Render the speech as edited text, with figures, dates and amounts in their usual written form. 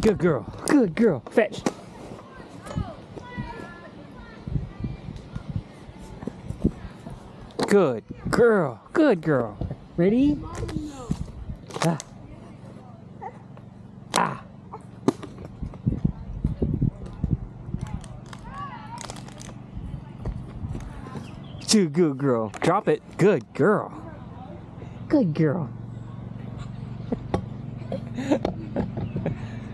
Good girl. Good girl. Fetch. Good girl. Good girl. Ready? Ah. Ah. Good girl. Drop it. Good girl. Good girl.